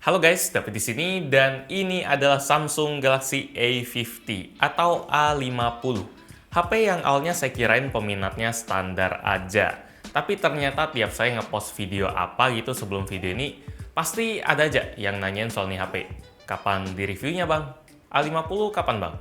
Halo guys, David di sini dan ini adalah Samsung Galaxy A50 atau A50. HP yang awalnya saya kirain peminatnya standar aja. Tapi ternyata tiap saya ngepost video apa gitu sebelum video ini, pasti ada aja yang nanyain soal nih HP. Kapan di reviewnya bang? A50 kapan bang?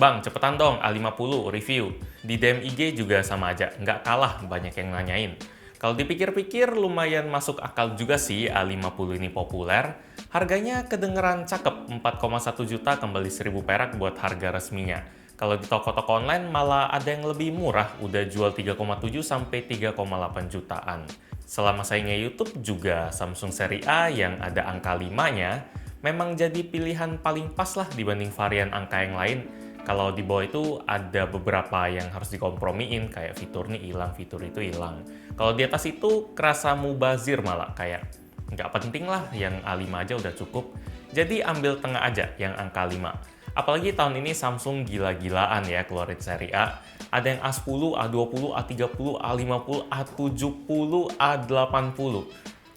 Bang, cepetan dong A50 review. Di DM IG juga sama aja, nggak kalah banyak yang nanyain. Kalau dipikir-pikir lumayan masuk akal juga sih A50 ini populer. Harganya kedengeran cakep, 4,1 juta kembali 1000 perak buat harga resminya. Kalau di toko-toko online malah ada yang lebih murah, udah jual 3,7 sampai 3,8 jutaan. Selama saya nge-YouTube juga Samsung seri A yang ada angka 5-nya memang jadi pilihan paling pas lah dibanding varian angka yang lain. Kalau di bawah itu ada beberapa yang harus dikompromiin, kayak fitur ini hilang, fitur itu hilang. Kalau di atas itu kerasa mubazir malah, kayak nggak penting lah, yang A5 aja udah cukup. Jadi ambil tengah aja yang angka 5. Apalagi tahun ini Samsung gila-gilaan ya keluarin seri A. Ada yang A10, A20, A30, A50, A70, A80.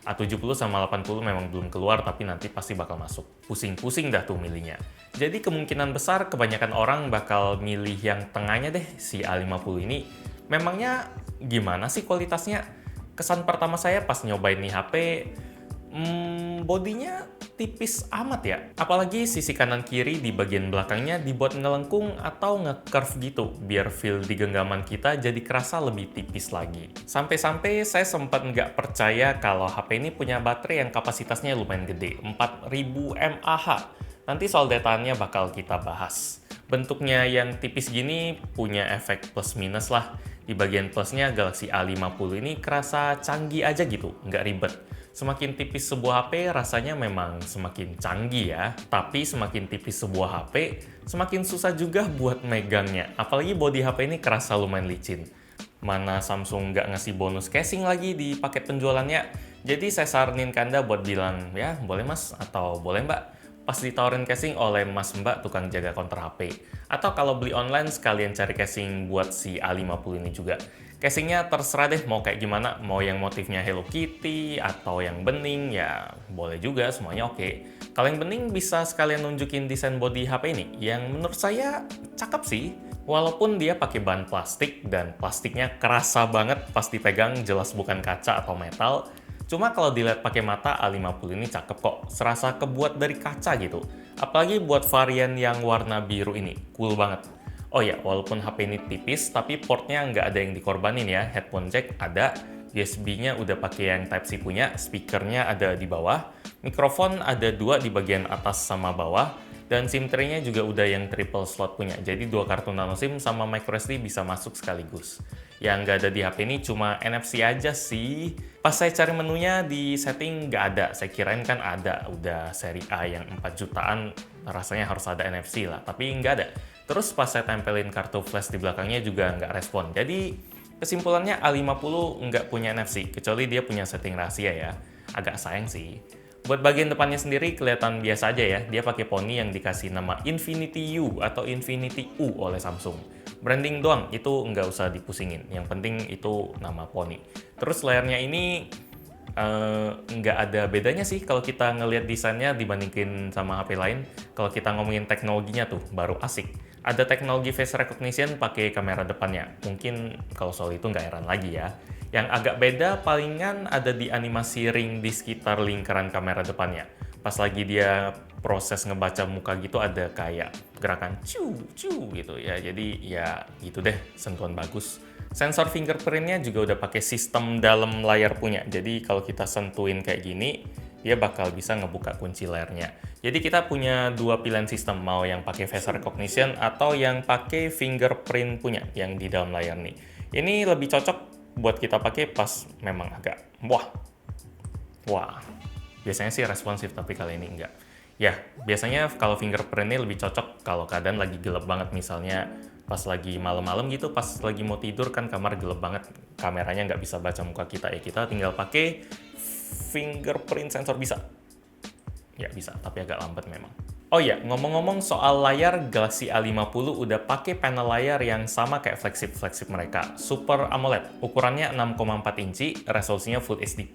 A70 sama 80 memang belum keluar, tapi nanti pasti bakal masuk. Pusing-pusing dah tuh milihnya. Jadi kemungkinan besar kebanyakan orang bakal milih yang tengahnya deh, si A50 ini. Memangnya gimana sih kualitasnya? Kesan pertama saya pas nyobain nih HP, bodinya tipis amat ya. Apalagi sisi kanan kiri di bagian belakangnya dibuat ngelengkung atau nge-curve gitu, biar feel di genggaman kita jadi kerasa lebih tipis lagi. Sampai-sampai saya sempat nggak percaya kalau HP ini punya baterai yang kapasitasnya lumayan gede, 4000 mAh. Nanti soal detailnya bakal kita bahas. Bentuknya yang tipis gini punya efek plus minus lah. Di bagian plusnya Galaxy A50 ini kerasa canggih aja gitu, nggak ribet. Semakin tipis sebuah HP, rasanya memang semakin canggih ya. Tapi semakin tipis sebuah HP, semakin susah juga buat megangnya. Apalagi bodi HP ini kerasa lumayan licin. Mana Samsung nggak ngasih bonus casing lagi di paket penjualannya. Jadi saya saranin ke Anda buat bilang, ya boleh mas atau boleh mbak. Pas ditawarin casing oleh mas mbak tukang jaga counter HP. Atau kalau beli online sekalian cari casing buat si A50 ini juga. Casingnya terserah deh mau kayak gimana, mau yang motifnya Hello Kitty atau yang bening, ya boleh juga, semuanya oke. Kalau yang bening bisa sekalian nunjukin desain body HP ini, yang menurut saya cakep sih. Walaupun dia pakai bahan plastik dan plastiknya kerasa banget pas dipegang, jelas bukan kaca atau metal. Cuma kalau dilihat pakai mata A50 ini cakep kok, serasa kebuat dari kaca gitu. Apalagi buat varian yang warna biru ini, cool banget. Oh ya, walaupun HP ini tipis, tapi portnya nggak ada yang dikorbanin ya. Headphone jack ada, USB-nya udah pakai yang Type-C punya, speakernya ada di bawah, mikrofon ada 2 di bagian atas sama bawah, dan SIM tray-nya juga udah yang triple slot punya. Jadi 2 kartu nano SIM sama microSD bisa masuk sekaligus. Yang nggak ada di HP ini cuma NFC aja sih. Pas saya cari menunya di setting nggak ada. Saya kirain kan ada, udah seri A yang 4 jutaan, rasanya harus ada NFC lah. Tapi nggak ada. Terus pas saya tempelin kartu flash di belakangnya juga nggak respon. Jadi kesimpulannya A50 nggak punya NFC, kecuali dia punya setting rahasia ya. Agak sayang sih. Buat bagian depannya sendiri kelihatan biasa aja ya. Dia pakai poni yang dikasih nama Infinity U atau Infinity U oleh Samsung. Branding doang, itu nggak usah dipusingin. Yang penting itu nama poni. Terus layarnya ini nggak ada bedanya sih kalau kita ngelihat desainnya dibandingin sama HP lain. Kalau kita ngomongin teknologinya tuh baru asik. Ada teknologi face recognition pakai kamera depannya. Mungkin kalau soal itu nggak heran lagi ya. Yang agak beda palingan ada di animasi ring di sekitar lingkaran kamera depannya. Pas lagi dia proses ngebaca muka gitu ada kayak gerakan cu gitu ya. Jadi ya gitu deh, sentuhan bagus. Sensor fingerprint-nya juga udah pakai sistem dalam layar punya. Jadi kalau kita sentuhin kayak gini, dia bakal bisa ngebuka kunci layarnya. Jadi kita punya 2 pilihan sistem, mau yang pakai face recognition atau yang pakai fingerprint punya yang di dalam layar nih. Ini lebih cocok buat kita pakai pas memang agak wah. Biasanya sih responsif tapi kali ini enggak. Ya, biasanya kalau fingerprint-nya lebih cocok kalau keadaan lagi gelap banget, misalnya pas lagi malam-malam gitu, pas lagi mau tidur kan kamar gelap banget, kameranya nggak bisa baca muka kita, ya kita tinggal pakai fingerprint sensor bisa. Ya bisa, tapi agak lambat memang. Oh iya, ngomong-ngomong soal layar, Galaxy A50 udah pakai panel layar yang sama kayak flagship mereka, Super AMOLED. Ukurannya 6,4 inci, resolusinya Full HD+,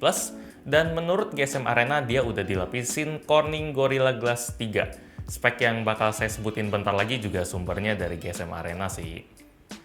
Dan menurut GSM Arena, dia udah dilapisin Corning Gorilla Glass 3. Spek yang bakal saya sebutin bentar lagi juga sumbernya dari GSM Arena sih.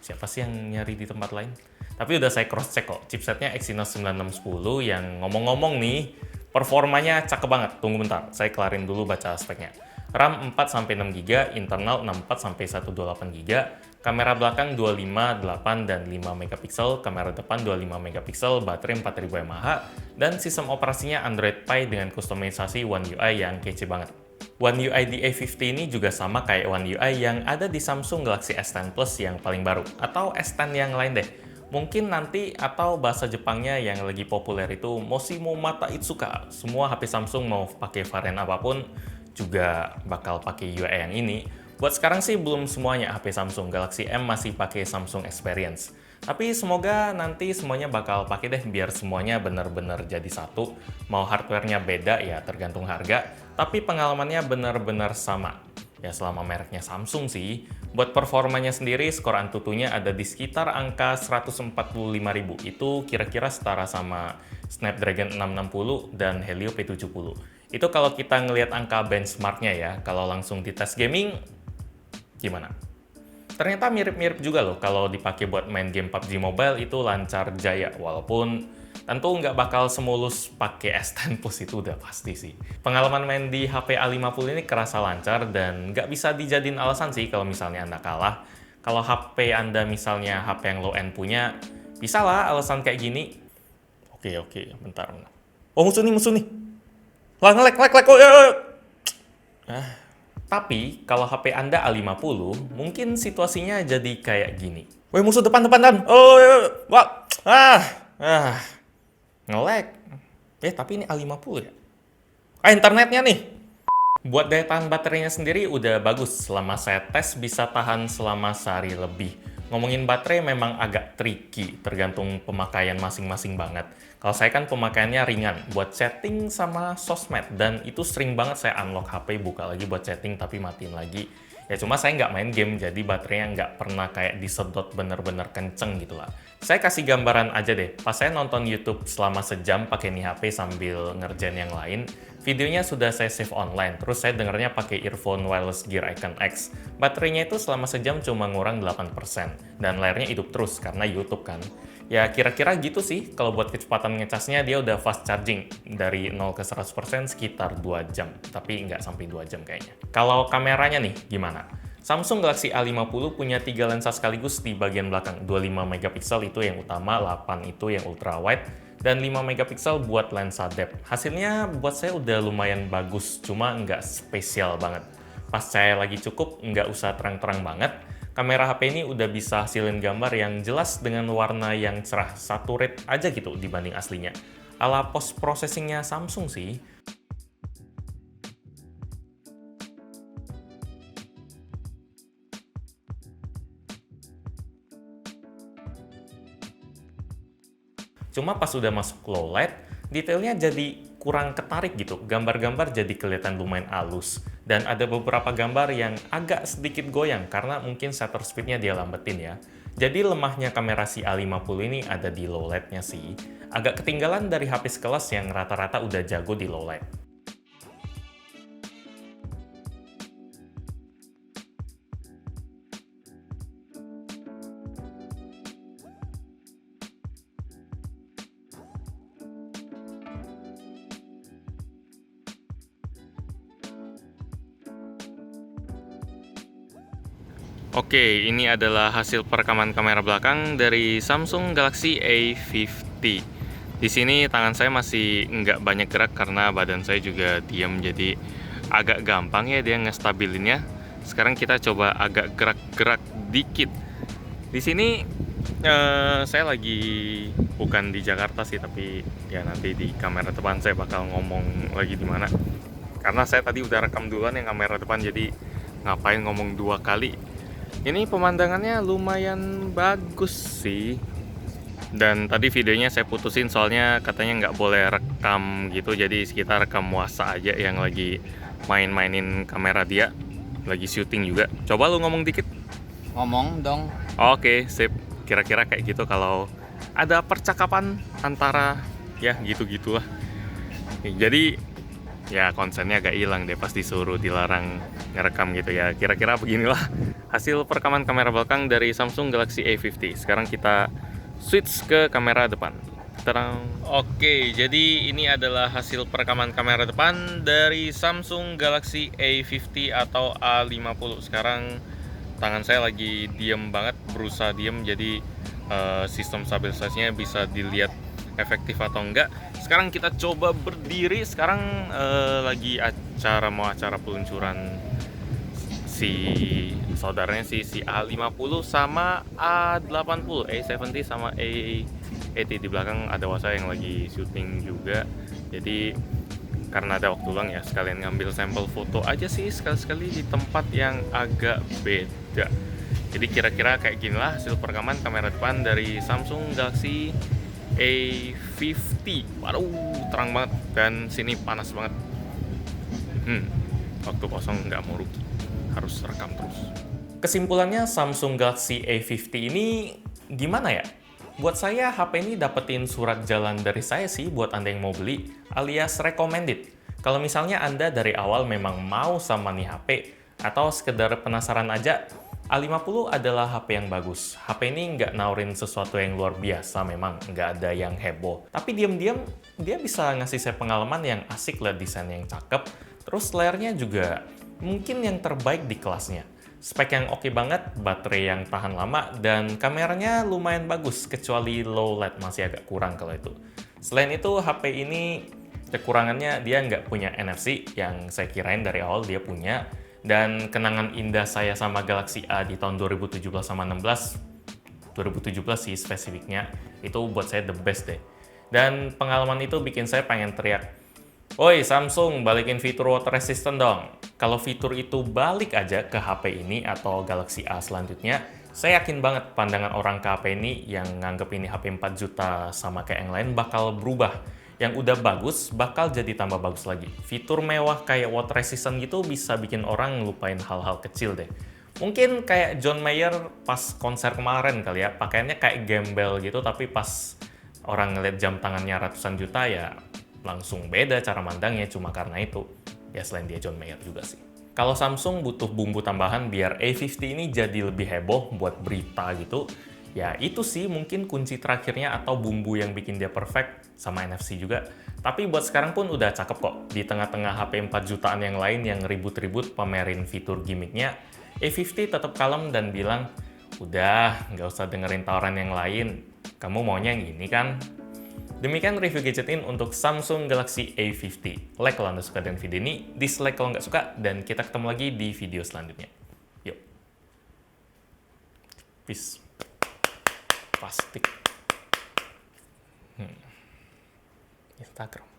Siapa sih yang nyari di tempat lain? Tapi udah saya cross check kok, chipsetnya Exynos 9610 yang ngomong-ngomong nih, performanya cakep banget. Tunggu bentar, saya kelarin dulu baca speknya. RAM 4-6GB, internal 64-128GB, kamera belakang 25, 8, dan 5 megapiksel, kamera depan 25 megapiksel, baterai 4000 mAh, dan sistem operasinya Android Pie dengan kustomisasi One UI yang kece banget. One UI di A50 ini juga sama kayak One UI yang ada di Samsung Galaxy S10 Plus yang paling baru, atau S10 yang lain deh. Mungkin nanti, atau bahasa Jepangnya yang lagi populer itu Moshimo Mata Itsuka. Semua HP Samsung mau pakai varian apapun juga bakal pakai UI yang ini. Buat sekarang sih belum semuanya HP Samsung Galaxy M masih pakai Samsung Experience. Tapi semoga nanti semuanya bakal pakai deh biar semuanya bener-bener jadi satu. Mau hardware-nya beda ya tergantung harga, tapi pengalamannya bener-bener sama. Ya selama mereknya Samsung sih. Buat performanya sendiri, skor Antutunya ada di sekitar angka 145.000. Itu kira-kira setara sama Snapdragon 660 dan Helio P70. Itu kalau kita ngelihat angka benchmarknya ya. Kalau langsung di tes gaming, gimana? Ternyata mirip-mirip juga loh kalau dipakai buat main game PUBG Mobile itu lancar jaya, walaupun tentu nggak bakal semulus pakai S10 Plus itu udah pasti sih. Pengalaman main di HP A50 ini kerasa lancar dan nggak bisa dijadiin alasan sih kalau misalnya Anda kalah. Kalau HP Anda misalnya HP yang low-end punya, bisa lah alasan kayak gini. Oke, bentar. Oh musuh nih. Lah nge-lag, oh ya. Tapi, kalau HP Anda A50, mungkin situasinya jadi kayak gini. Woi, musuh depan, Dan. Oh, wah. Nge-lag. Tapi ini A50 ya? Internetnya nih. Buat daya tahan baterainya sendiri udah bagus. Selama saya tes, bisa tahan selama sehari lebih. Ngomongin baterai memang agak tricky, tergantung pemakaian masing-masing banget. Kalau saya kan pemakaiannya ringan, buat chatting sama sosmed, dan itu sering banget saya unlock HP, buka lagi buat chatting, tapi matiin lagi. Ya cuma saya nggak main game, jadi baterainya nggak pernah kayak disedot bener-bener kenceng gitu lah. Saya kasih gambaran aja deh, pas saya nonton YouTube selama sejam pakai nih HP sambil ngerjain yang lain, videonya sudah saya save online, terus saya dengernya pakai earphone wireless Gear Icon X. Baterainya itu selama sejam cuma ngurang 8%, dan layarnya hidup terus karena YouTube kan. Ya kira-kira gitu sih, kalau buat kecepatan ngecasnya dia udah fast charging, dari 0 ke 100% sekitar 2 jam, tapi nggak sampai 2 jam kayaknya. Kalau kameranya nih, gimana? Samsung Galaxy A50 punya 3 lensa sekaligus di bagian belakang, 25 megapiksel itu yang utama, 8 itu yang ultra wide, dan 5 megapiksel buat lensa depth. Hasilnya buat saya udah lumayan bagus, cuma nggak spesial banget. Pas saya lagi cukup, nggak usah terang-terang banget, kamera HP ini udah bisa hasilin gambar yang jelas dengan warna yang cerah, saturate aja gitu dibanding aslinya. Ala post processingnya Samsung sih. Cuma pas udah masuk low light, detailnya jadi kurang ketarik gitu. Gambar-gambar jadi kelihatan lumayan halus. Dan ada beberapa gambar yang agak sedikit goyang karena mungkin shutter speed-nya dia lambetin ya. Jadi lemahnya kamera si A50 ini ada di low light-nya sih. Agak ketinggalan dari HP sekelas yang rata-rata udah jago di low light. Oke, ini adalah hasil perekaman kamera belakang dari Samsung Galaxy A50. Di sini tangan saya masih nggak banyak gerak karena badan saya juga diam, jadi agak gampang ya dia ngestabilinnya. Sekarang kita coba agak gerak-gerak dikit. Di sini saya lagi bukan di Jakarta sih, tapi ya nanti di kamera depan saya bakal ngomong lagi di mana. Karena saya tadi udah rekam duluan yang kamera depan, jadi ngapain ngomong 2 kali. Ini pemandangannya lumayan bagus sih. Dan tadi videonya saya putusin soalnya katanya nggak boleh rekam gitu. Jadi kita rekam Wasa aja yang lagi main-mainin kamera dia. Lagi syuting juga. Coba lu ngomong dikit. Ngomong dong. Oke, sip. Kira-kira kayak gitu kalau ada percakapan antara ya gitu-gitulah. Jadi ya konsennya agak hilang deh pas disuruh dilarang ngerekam gitu ya. Kira-kira beginilah hasil perekaman kamera belakang dari Samsung Galaxy A50. Sekarang kita switch ke kamera depan. Tadang. Oke, jadi ini adalah hasil perekaman kamera depan dari Samsung Galaxy A50 atau A50. Sekarang tangan saya lagi diem banget, berusaha diem, jadi sistem stabilisasinya bisa dilihat efektif atau enggak. Sekarang kita coba berdiri. Sekarang lagi acara peluncuran si saudaranya si A50 sama A80, A70 sama A80. Di belakang ada wasa yang lagi syuting juga. Jadi karena ada waktu luang ya, sekalian ngambil sampel foto aja sih sekali-sekali di tempat yang agak beda. Jadi kira-kira kayak ginilah hasil perekaman kamera depan dari Samsung Galaxy A50. Waduh, terang banget dan sini panas banget. Waktu kosong nggak mau rugi, harus rekam terus. Kesimpulannya, Samsung Galaxy A50 ini gimana ya? Buat saya, HP ini dapetin surat jalan dari saya sih buat Anda yang mau beli, alias recommended. Kalau misalnya Anda dari awal memang mau sama nih HP, atau sekedar penasaran aja, A50 adalah HP yang bagus. HP ini nggak nawarin sesuatu yang luar biasa memang, nggak ada yang heboh. Tapi diam-diam, dia bisa ngasih saya pengalaman yang asik lah, desain yang cakep, terus layarnya juga mungkin yang terbaik di kelasnya. Spek yang oke banget, baterai yang tahan lama, dan kameranya lumayan bagus, kecuali low light masih agak kurang kalau itu. Selain itu, HP ini kekurangannya dia nggak punya NFC, yang saya kirain dari awal dia punya, dan kenangan indah saya sama Galaxy A di tahun 2017 sama 16, 2017 sih spesifiknya, itu buat saya the best deh. Dan pengalaman itu bikin saya pengen teriak, "Woi Samsung, balikin fitur water resistant dong." Kalau fitur itu balik aja ke HP ini atau Galaxy A selanjutnya, saya yakin banget pandangan orang ke HP ini yang nganggep ini HP 4 juta sama kayak yang lain bakal berubah. Yang udah bagus bakal jadi tambah bagus lagi. Fitur mewah kayak water resistant gitu bisa bikin orang ngelupain hal-hal kecil deh. Mungkin kayak John Mayer pas konser kemarin kali ya, pakaiannya kayak gembel gitu, tapi pas orang ngeliat jam tangannya ratusan juta ya langsung beda cara mandangnya cuma karena itu. Ya selain dia John Mayer juga sih. Kalau Samsung butuh bumbu tambahan biar A50 ini jadi lebih heboh buat berita gitu, ya itu sih mungkin kunci terakhirnya atau bumbu yang bikin dia perfect, sama NFC juga. Tapi buat sekarang pun udah cakep kok. Di tengah-tengah HP 4 jutaan yang lain yang ribut-ribut pamerin fitur gimmicknya, A50 tetap kalem dan bilang, "Udah, nggak usah dengerin tawaran yang lain. Kamu maunya yang ini kan?" Demikian review gadgetin untuk Samsung Galaxy A50. Like kalau Anda suka dengan video ini, dislike kalau nggak suka, dan kita ketemu lagi di video selanjutnya. Yuk. Peace. Plastik. Instagram.